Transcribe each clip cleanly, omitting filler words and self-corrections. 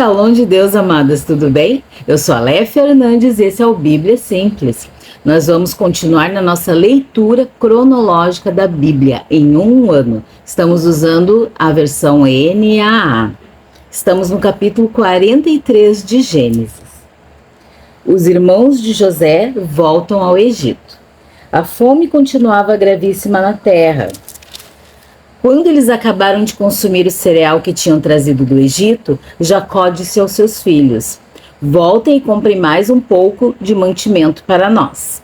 Shalom de Deus, amadas, tudo bem? Eu sou a Léa Fernandes e esse é o Bíblia Simples. Nós vamos continuar na nossa leitura cronológica da Bíblia em um ano. Estamos usando a versão NAA. Estamos no capítulo 43 de Gênesis. Os irmãos de José voltam ao Egito. A fome continuava gravíssima na terra. Quando eles acabaram de consumir o cereal que tinham trazido do Egito, Jacó disse aos seus filhos: voltem e comprem mais um pouco de mantimento para nós.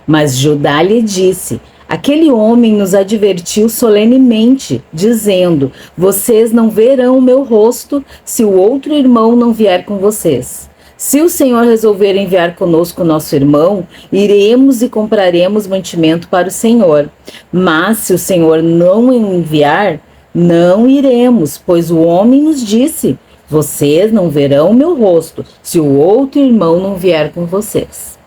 Mas Judá lhe disse: aquele homem nos advertiu solenemente, dizendo: vocês não verão o meu rosto se o outro irmão não vier com vocês. Se o Senhor resolver enviar conosco nosso irmão, iremos e compraremos mantimento para o Senhor. Mas se o Senhor não enviar, não iremos, pois o homem nos disse: vocês não verão o meu rosto, se o outro irmão não vier com vocês.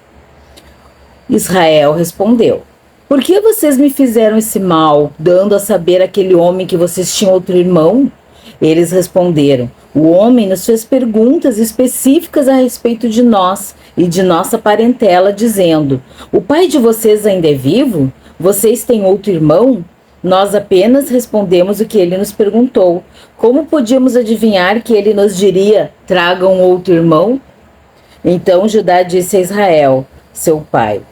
Israel respondeu: por que vocês me fizeram esse mal, dando a saber àquele homem que vocês tinham outro irmão? Eles responderam: o homem nos fez perguntas específicas a respeito de nós e de nossa parentela, dizendo: o pai de vocês ainda é vivo? Vocês têm outro irmão? Nós apenas respondemos o que ele nos perguntou. Como podíamos adivinhar que ele nos diria: tragam outro irmão? Então Judá disse a Israel, seu pai: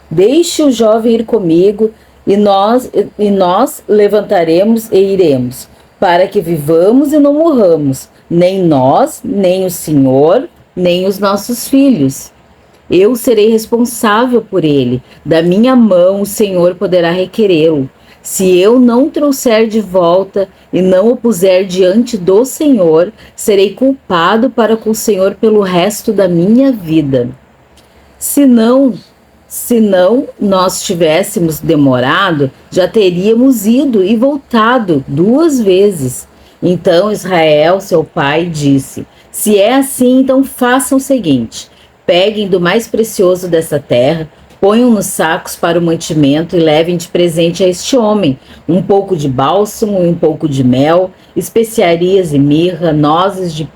deixe o jovem ir comigo e nós levantaremos e iremos, para que vivamos e não morramos, nem nós, nem o Senhor, nem os nossos filhos. Eu serei responsável por ele. Da minha mão o Senhor poderá requerê-lo. Se eu não trouxer de volta e não o puser diante do Senhor, serei culpado para com o Senhor pelo resto da minha vida. Se não nós tivéssemos demorado, já teríamos ido e voltado 2 vezes. Então Israel, seu pai, disse: se é assim, então façam o seguinte: peguem do mais precioso dessa terra, ponham nos sacos para o mantimento e levem de presente a este homem um pouco de bálsamo e um pouco de mel, especiarias e mirra, nozes de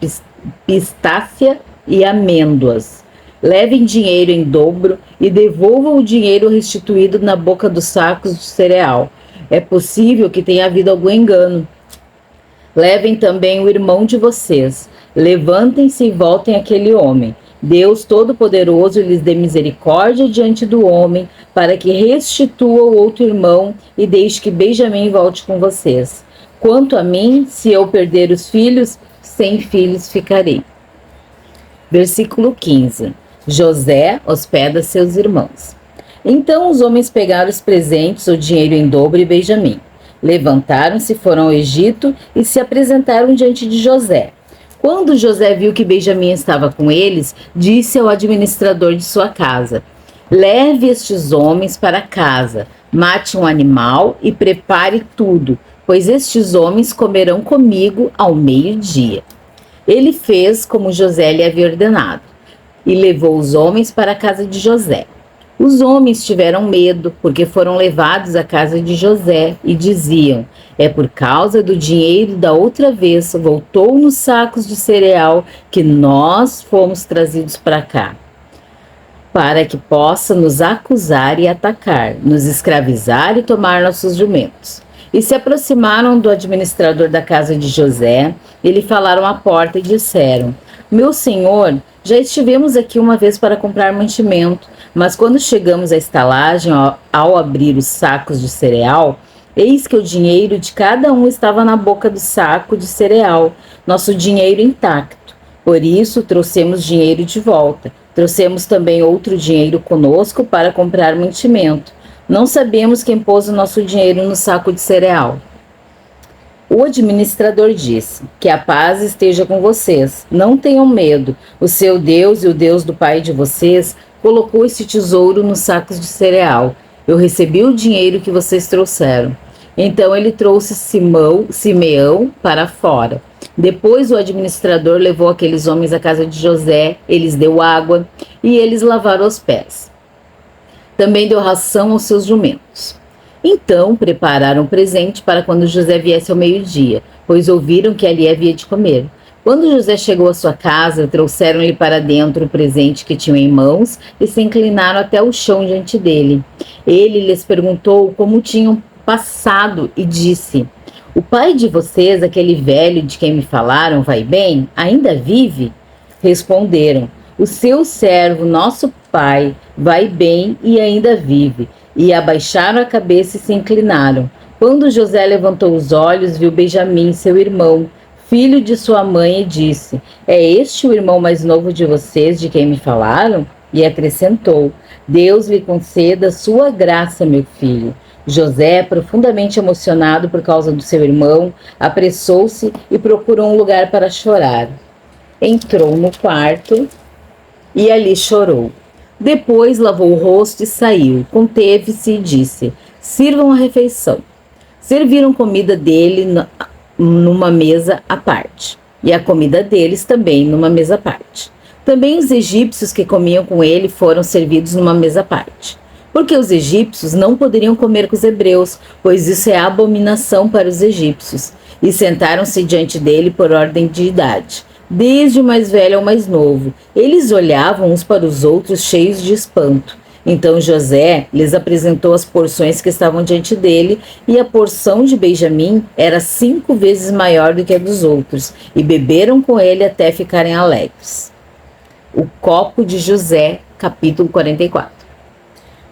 pistácia e amêndoas. Levem dinheiro em dobro e devolvam o dinheiro restituído na boca dos sacos de cereal. É possível que tenha havido algum engano. Levem também o irmão de vocês. Levantem-se e voltem àquele homem. Deus Todo-Poderoso lhes dê misericórdia diante do homem, para que restitua o outro irmão e deixe que Benjamim volte com vocês. Quanto a mim, se eu perder os filhos, sem filhos ficarei. Versículo 15. José hospeda seus irmãos. Então os homens pegaram os presentes, o dinheiro em dobro e Benjamim. Levantaram-se, foram ao Egito e se apresentaram diante de José. Quando José viu que Benjamim estava com eles, disse ao administrador de sua casa: leve estes homens para casa, mate um animal e prepare tudo, pois estes homens comerão comigo ao meio-dia. Ele fez como José lhe havia ordenado e levou os homens para a casa de José. Os homens tiveram medo, porque foram levados à casa de José e diziam: é por causa do dinheiro da outra vez voltou nos sacos de cereal que nós fomos trazidos para cá, para que possa nos acusar e atacar, nos escravizar e tomar nossos jumentos. E se aproximaram do administrador da casa de José, e lhe falaram à porta e disseram: meu senhor, já estivemos aqui uma vez para comprar mantimento, mas quando chegamos à estalagem, ao abrir os sacos de cereal, eis que o dinheiro de cada um estava na boca do saco de cereal, nosso dinheiro intacto. Por isso trouxemos dinheiro de volta. Trouxemos também outro dinheiro conosco para comprar mantimento. Não sabemos quem pôs o nosso dinheiro no saco de cereal. O administrador disse: que a paz esteja com vocês. Não tenham medo. O seu Deus e o Deus do pai de vocês colocou esse tesouro nos sacos de cereal. Eu recebi o dinheiro que vocês trouxeram. Então ele trouxe Simeão para fora. Depois o administrador levou aqueles homens à casa de José, eles deu água e eles lavaram os pés. Também deu ração aos seus jumentos. Então prepararam presente para quando José viesse ao meio-dia, pois ouviram que ali havia de comer. Quando José chegou à sua casa, trouxeram-lhe para dentro o presente que tinham em mãos e se inclinaram até o chão diante dele. Ele lhes perguntou como tinham passado e disse: o pai de vocês, aquele velho de quem me falaram, vai bem? Ainda vive? Responderam: o seu servo, nosso pai, vai bem e ainda vive. E abaixaram a cabeça e se inclinaram. Quando José levantou os olhos, viu Benjamim, seu irmão, filho de sua mãe, e disse: é este o irmão mais novo de vocês, de quem me falaram? E acrescentou: Deus lhe conceda sua graça, meu filho. José, profundamente emocionado por causa do seu irmão, apressou-se e procurou um lugar para chorar. Entrou no quarto e ali chorou. Depois lavou o rosto e saiu. Conteve-se e disse: sirvam a refeição. Serviram comida dele numa mesa à parte, e a comida deles também numa mesa à parte. Também os egípcios que comiam com ele foram servidos numa mesa à parte. Porque os egípcios não poderiam comer com os hebreus, pois isso é abominação para os egípcios. E sentaram-se diante dele por ordem de idade, desde o mais velho ao mais novo. Eles olhavam uns para os outros cheios de espanto. Então José lhes apresentou as porções que estavam diante dele, e a porção de Benjamim era 5 vezes maior do que a dos outros, e beberam com ele até ficarem alegres. O copo de José, capítulo 44.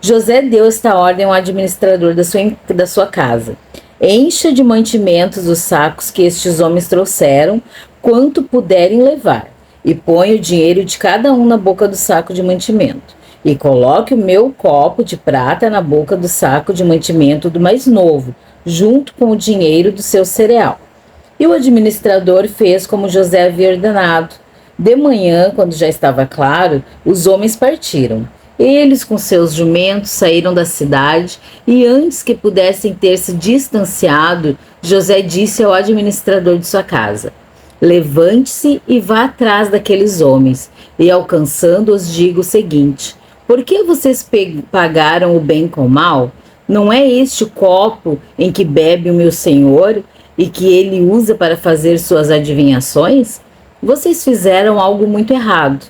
José deu esta ordem ao administrador da sua casa: encha de mantimentos os sacos que estes homens trouxeram, quanto puderem levar, e põe o dinheiro de cada um na boca do saco de mantimento. E coloque o meu copo de prata na boca do saco de mantimento do mais novo, junto com o dinheiro do seu cereal. E o administrador fez como José havia ordenado. De manhã, quando já estava claro, os homens partiram. Eles, com seus jumentos, saíram da cidade, e antes que pudessem ter se distanciado, José disse ao administrador de sua casa: levante-se e vá atrás daqueles homens, e alcançando-os diga o seguinte: por que vocês pagaram o bem com o mal? Não é este o copo em que bebe o meu senhor e que ele usa para fazer suas adivinhações? Vocês fizeram algo muito errado.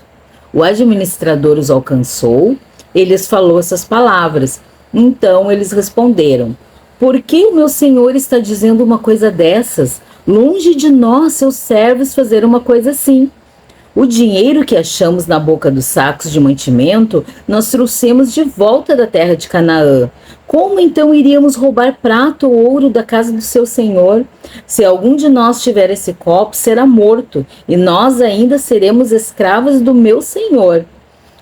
O administrador os alcançou, eles falou essas palavras. Então eles responderam: por que o meu senhor está dizendo uma coisa dessas? Longe de nós, seus servos, fazer uma coisa assim. O dinheiro que achamos na boca dos sacos de mantimento, nós trouxemos de volta da terra de Canaã. Como então iríamos roubar prata ou ouro da casa do seu senhor? Se algum de nós tiver esse copo, será morto, e nós ainda seremos escravos do meu senhor.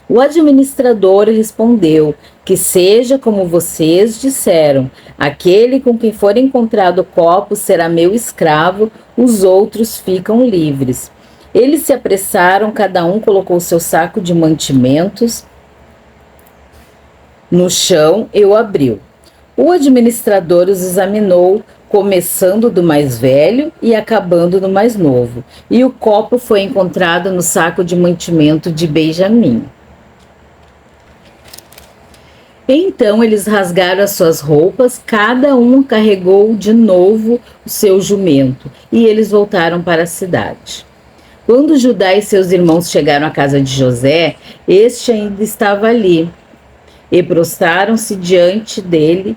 O administrador respondeu: que seja como vocês disseram. Aquele com quem for encontrado o copo será meu escravo, os outros ficam livres. Eles se apressaram, cada um colocou seu saco de mantimentos no chão e o abriu. O administrador os examinou, começando do mais velho e acabando no mais novo, e o copo foi encontrado no saco de mantimento de Benjamim. Então eles rasgaram as suas roupas, cada um carregou de novo o seu jumento, e eles voltaram para a cidade. Quando Judá e seus irmãos chegaram à casa de José, este ainda estava ali, e prostraram-se diante dele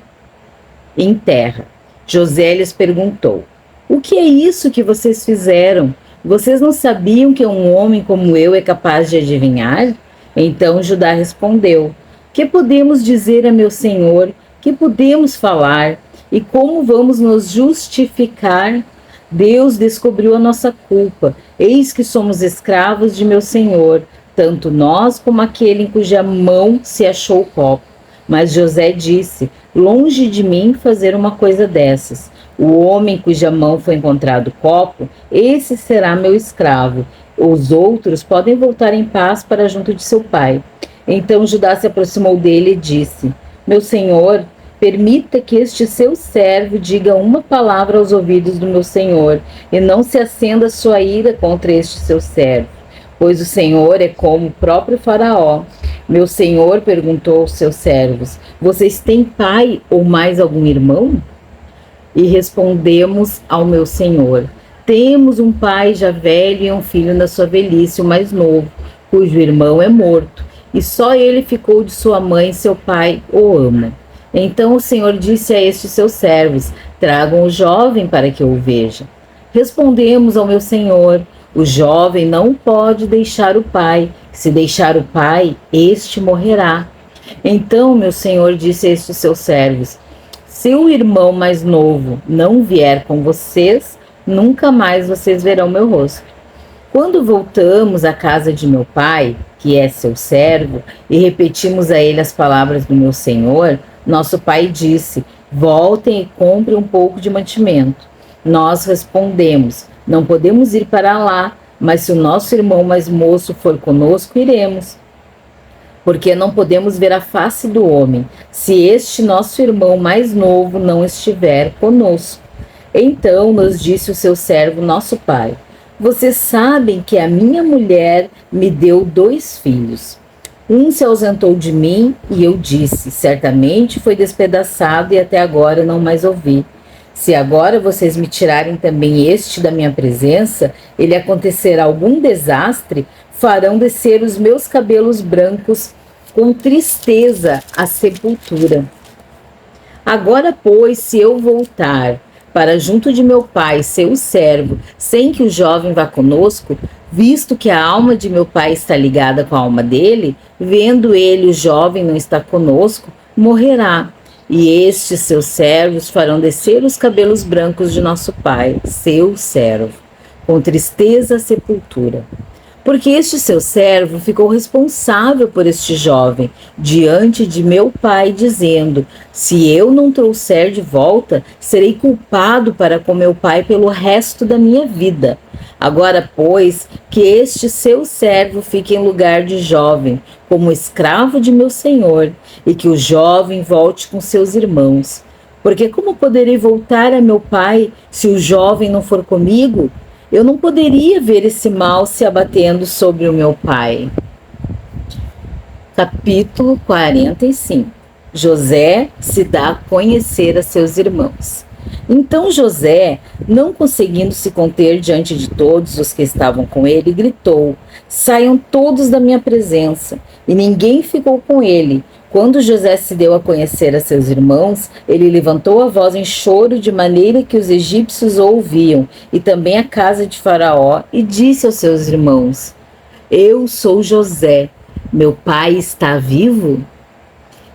em terra. José lhes perguntou: o que é isso que vocês fizeram? Vocês não sabiam que um homem como eu é capaz de adivinhar? Então Judá respondeu: que podemos dizer a meu senhor? Que podemos falar? E como vamos nos justificar? Deus descobriu a nossa culpa. Eis que somos escravos de meu senhor, tanto nós como aquele em cuja mão se achou o copo. Mas José disse: longe de mim fazer uma coisa dessas. O homem cuja mão foi encontrado o copo, esse será meu escravo. Os outros podem voltar em paz para junto de seu pai. Então Judá se aproximou dele e disse: meu senhor, permita que este seu servo diga uma palavra aos ouvidos do meu senhor, e não se acenda sua ira contra este seu servo, pois o senhor é como o próprio faraó. Meu senhor perguntou aos seus servos: vocês têm pai ou mais algum irmão? E respondemos ao meu senhor: Temos um pai já velho e um filho na sua velhice, o mais novo, cujo irmão é morto, e só ele ficou de sua mãe, seu pai o ama. Então o Senhor disse a estes seus servos: tragam o jovem para que eu o veja. Respondemos ao meu senhor: o jovem não pode deixar o pai. Se deixar o pai, este morrerá. Então meu senhor disse a estes seus servos: se o irmão mais novo não vier com vocês, nunca mais vocês verão meu rosto. Quando voltamos à casa de meu pai, que é seu servo, e repetimos a ele as palavras do meu senhor, nosso pai disse: voltem e comprem um pouco de mantimento. Nós respondemos: não podemos ir para lá, mas se o nosso irmão mais moço for conosco, iremos. Porque não podemos ver a face do homem, se este nosso irmão mais novo não estiver conosco. Então nos disse o seu servo, nosso pai: vocês sabem que a minha mulher me deu 2 filhos. Um se ausentou de mim e eu disse: certamente foi despedaçado e até agora não mais ouvi. Se agora vocês me tirarem também este da minha presença, ele acontecerá algum desastre, farão descer os meus cabelos brancos com tristeza à sepultura. Agora, pois, se eu voltar para junto de meu pai, seu servo, sem que o jovem vá conosco, visto que a alma de meu pai está ligada com a alma dele, vendo ele o jovem não está conosco, morrerá. E estes seus servos farão descer os cabelos brancos de nosso pai, seu servo, com tristeza à sepultura. Porque este seu servo ficou responsável por este jovem diante de meu pai, dizendo: se eu não trouxer de volta, serei culpado para com meu pai pelo resto da minha vida. Agora, pois, que este seu servo fique em lugar de jovem, como escravo de meu senhor, e que o jovem volte com seus irmãos. Porque como poderei voltar a meu pai se o jovem não for comigo? Eu não poderia ver esse mal se abatendo sobre o meu pai. Capítulo 45. José se dá a conhecer a seus irmãos. Então José, não conseguindo se conter diante de todos os que estavam com ele, gritou: saiam todos da minha presença. E ninguém ficou com ele. Quando José se deu a conhecer a seus irmãos, ele levantou a voz em choro, de maneira que os egípcios o ouviam, e também a casa de Faraó, e disse aos seus irmãos: eu sou José, meu pai está vivo?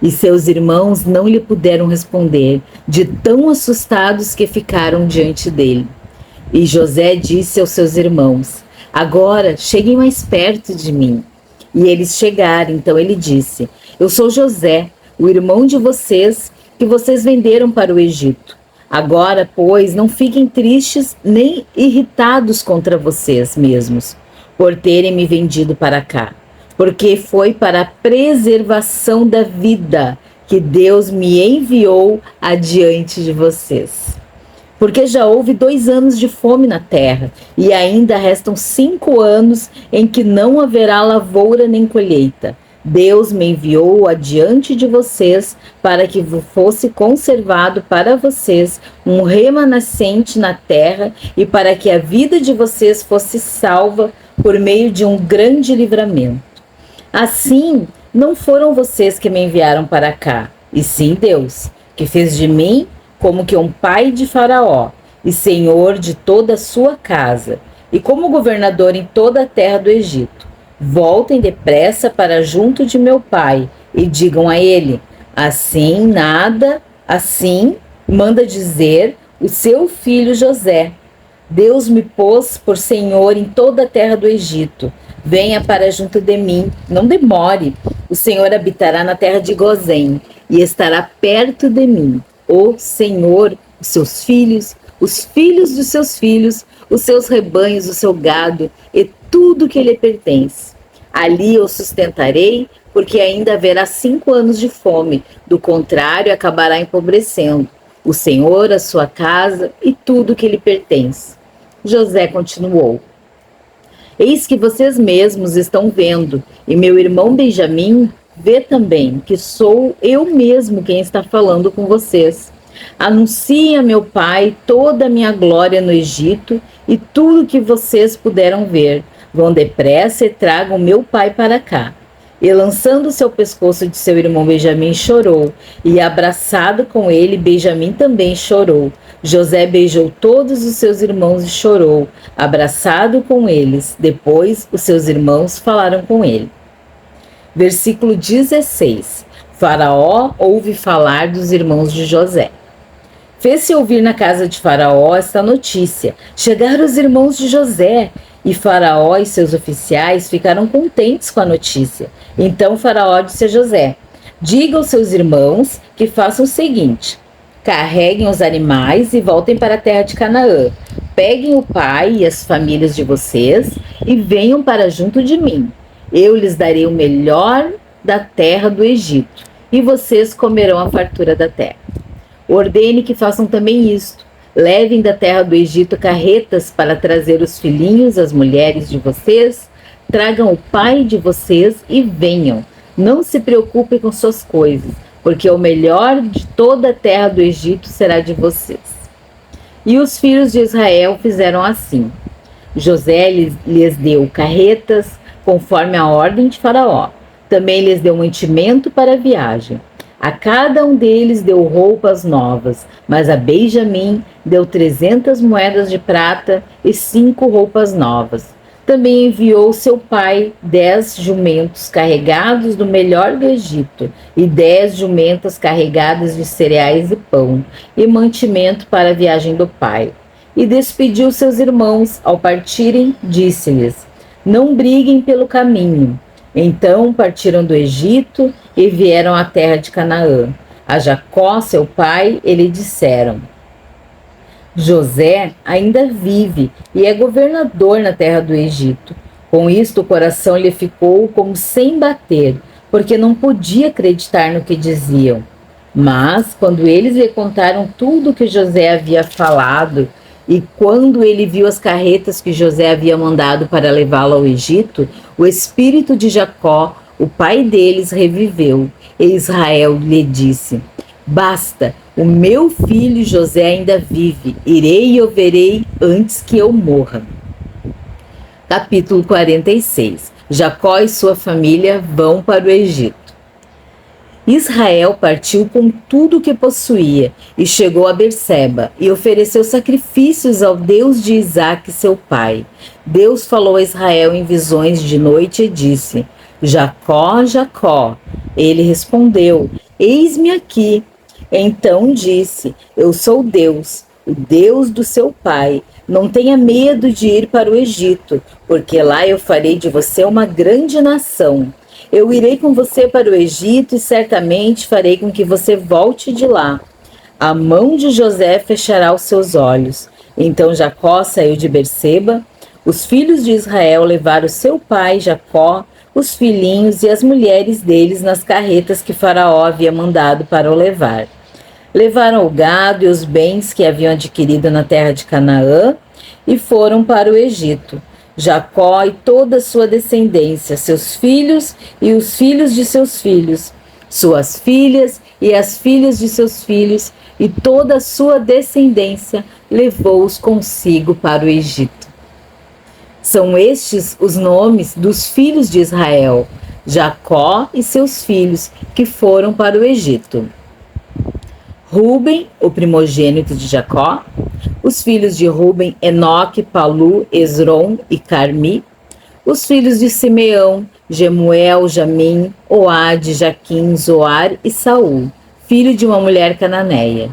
E seus irmãos não lhe puderam responder, de tão assustados que ficaram diante dele. E José disse aos seus irmãos: agora cheguem mais perto de mim. E eles chegaram. Então ele disse: eu sou José, o irmão de vocês, que vocês venderam para o Egito. Agora, pois, não fiquem tristes nem irritados contra vocês mesmos, por terem me vendido para cá, porque foi para a preservação da vida que Deus me enviou adiante de vocês. Porque já houve 2 anos de fome na terra, e ainda restam 5 anos em que não haverá lavoura nem colheita. Deus me enviou adiante de vocês para que fosse conservado para vocês um remanescente na terra e para que a vida de vocês fosse salva por meio de um grande livramento. Assim, não foram vocês que me enviaram para cá, e sim Deus, que fez de mim como que um pai de Faraó e senhor de toda a sua casa, e como governador em toda a terra do Egito. Voltem depressa para junto de meu pai e digam a ele: assim manda dizer o seu filho José: Deus me pôs por senhor em toda a terra do Egito. Venha para junto de mim, não demore. O Senhor habitará na terra de Gozém e estará perto de mim. O Senhor, os seus filhos, os filhos dos seus filhos, os seus rebanhos, o seu gado e tudo que lhe pertence. Ali eu sustentarei, porque ainda haverá 5 anos de fome, do contrário acabará empobrecendo o Senhor, a sua casa e tudo que lhe pertence. José continuou: eis que vocês mesmos estão vendo, e meu irmão Benjamim vê também, que sou eu mesmo quem está falando com vocês. Anuncie a meu pai toda a minha glória no Egito e tudo que vocês puderam ver. Vão depressa e tragam meu pai para cá. E lançando-se ao pescoço de seu irmão Benjamim, chorou, e abraçado com ele, Benjamim também chorou. José beijou todos os seus irmãos e chorou, abraçado com eles. Depois, os seus irmãos falaram com ele. Versículo 16. Faraó ouve falar dos irmãos de José. Fez-se ouvir na casa de Faraó esta notícia. Chegaram os irmãos de José, e Faraó e seus oficiais ficaram contentes com a notícia. Então Faraó disse a José: diga aos seus irmãos que façam o seguinte: carreguem os animais e voltem para a terra de Canaã. Peguem o pai e as famílias de vocês e venham para junto de mim. Eu lhes darei o melhor da terra do Egito, e vocês comerão a fartura da terra. Ordene que façam também isto. Levem da terra do Egito carretas para trazer os filhinhos, as mulheres de vocês. Tragam o pai de vocês e venham. Não se preocupem com suas coisas, porque o melhor de toda a terra do Egito será de vocês. E os filhos de Israel fizeram assim. José lhes deu carretas, conforme a ordem de Faraó. Também lhes deu mantimento para a viagem. A cada um deles deu roupas novas, mas a Benjamim deu 300 moedas de prata e 5 roupas novas. Também enviou seu pai 10 jumentos carregados do melhor do Egito e 10 jumentas carregadas de cereais e pão, e mantimento para a viagem do pai. E despediu seus irmãos. Ao partirem, disse-lhes: não briguem pelo caminho. Então partiram do Egito e vieram à terra de Canaã. A Jacó, seu pai, e lhe disseram: José ainda vive e é governador na terra do Egito. Com isto o coração lhe ficou como sem bater, porque não podia acreditar no que diziam. Mas, quando eles lhe contaram tudo o que José havia falado, e quando ele viu as carretas que José havia mandado para levá-lo ao Egito, o espírito de Jacó, o pai deles, reviveu. E Israel lhe disse: basta, o meu filho José ainda vive. Irei e o verei antes que eu morra. Capítulo 46. Jacó e sua família vão para o Egito. Israel partiu com tudo o que possuía e chegou a Berseba e ofereceu sacrifícios ao Deus de Isaque, seu pai. Deus falou a Israel em visões de noite e disse: Jacó, Jacó. Ele respondeu: eis-me aqui. Então disse: eu sou Deus, o Deus do seu pai. Não tenha medo de ir para o Egito, porque lá eu farei de você uma grande nação. Eu irei com você para o Egito e certamente farei com que você volte de lá. A mão de José fechará os seus olhos. Então Jacó saiu de Berseba. Os filhos de Israel levaram seu pai Jacó, os filhinhos e as mulheres deles nas carretas que Faraó havia mandado para o levar. Levaram o gado e os bens que haviam adquirido na terra de Canaã e foram para o Egito. Jacó e toda a sua descendência, seus filhos e os filhos de seus filhos, suas filhas e as filhas de seus filhos, e toda a sua descendência levou-os consigo para o Egito. São estes os nomes dos filhos de Israel, Jacó e seus filhos, que foram para o Egito. Ruben, o primogênito de Jacó. Os filhos de Ruben: Enoque, Palu, Esrom e Carmi. Os filhos de Simeão: Jemuel, Jamim, Oade, Jaquim, Zoar e Saul, filho de uma mulher cananeia.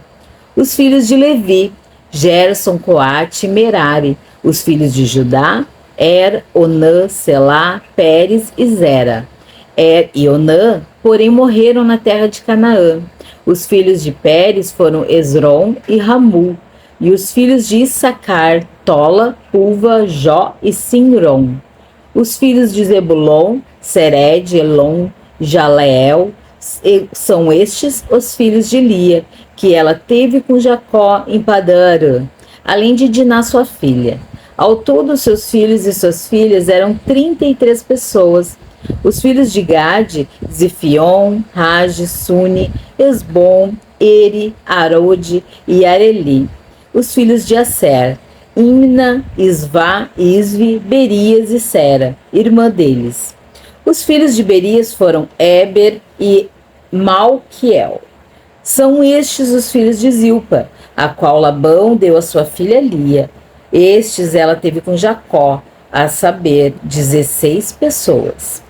Os filhos de Levi: Gerson, Coate e Merari. Os filhos de Judá: Onã, Selá, Pérez e Zera. E Onã, porém, morreram na terra de Canaã. Os filhos de Pérez foram Esrom e Ramul. E os filhos de Issacar: Tola, Puva, Jó e Sinrom. Os filhos de Zebulon: Sered, Elon, Jaleel. São estes os filhos de Lia, que ela teve com Jacó em Padã-Arã, além de Diná, sua filha. Ao todo, seus filhos e suas filhas eram 33 pessoas. Os filhos de Gade: Zifion, Rage, Suni, Esbom, Eri, Arode e Areli. Os filhos de Aser: Imna, Isvá, Isvi, Berias e Sera, irmã deles. Os filhos de Berias foram Éber e Malquiel. São estes os filhos de Zilpa, a qual Labão deu a sua filha Lia. Estes ela teve com Jacó, a saber, 16 pessoas.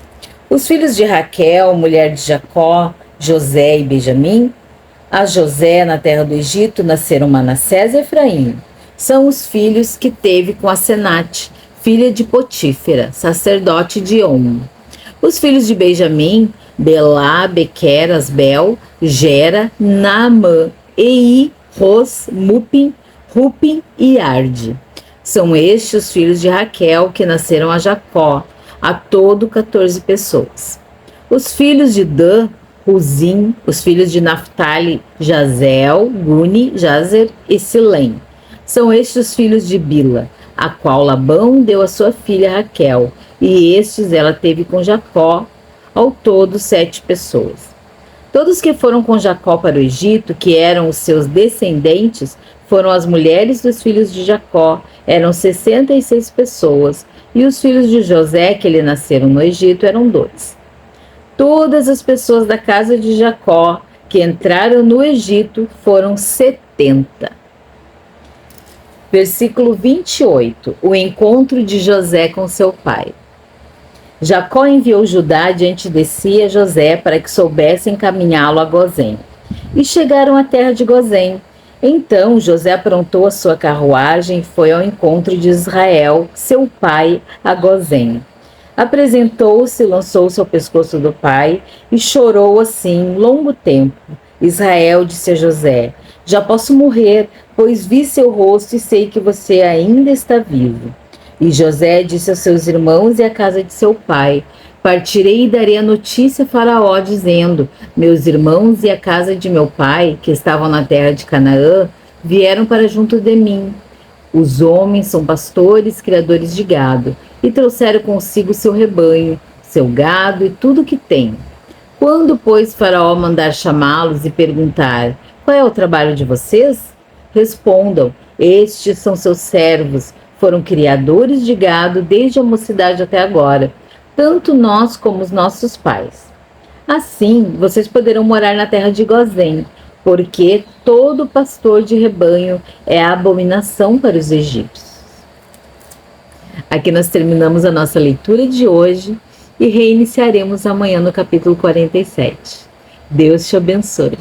Os filhos de Raquel, mulher de Jacó, José e Benjamim. A José, na terra do Egito, nasceram Manassés e Efraim. São os filhos que teve com Asenate, filha de Potífera, sacerdote de On. Os filhos de Benjamim, Belá, Bequer, Asbel, Gera, Naamã, Ei, Ros, Mupim, Rupim e Arde. São estes os filhos de Raquel que nasceram a Jacó, a todo 14 pessoas. Os filhos de Dan, Uzim, os filhos de Naphtali, Jazel, Guni, Jazer e Silém. São estes os filhos de Bila, a qual Labão deu a sua filha Raquel, e estes ela teve com Jacó, ao todo 7 pessoas. Todos que foram com Jacó para o Egito, que eram os seus descendentes, foram as mulheres dos filhos de Jacó, eram 66 pessoas, e os filhos de José, que lhe nasceram no Egito, eram 2. Todas as pessoas da casa de Jacó que entraram no Egito foram 70. Versículo 28. O encontro de José com seu pai. Jacó enviou Judá diante de si a José para que soubesse encaminhá-lo a Gozém. E chegaram à terra de Gozém. Então José aprontou a sua carruagem e foi ao encontro de Israel, seu pai, a Gozém. Apresentou-se, lançou-se ao pescoço do pai e chorou assim longo tempo. Israel disse a José: já posso morrer, pois vi seu rosto e sei que você ainda está vivo. E José disse aos seus irmãos e à casa de seu pai: partirei e darei a notícia a Faraó, dizendo: meus irmãos e a casa de meu pai, que estavam na terra de Canaã, vieram para junto de mim. Os homens são pastores, criadores de gado, e trouxeram consigo seu rebanho, seu gado e tudo o que tem. Quando, pois, Faraó mandar chamá-los e perguntar: qual é o trabalho de vocês? Respondam: estes são seus servos, foram criadores de gado desde a mocidade até agora, tanto nós como os nossos pais. Assim, vocês poderão morar na terra de Gozém, porque todo pastor de rebanho é a abominação para os egípcios. Aqui nós terminamos a nossa leitura de hoje e reiniciaremos amanhã no capítulo 47. Deus te abençoe.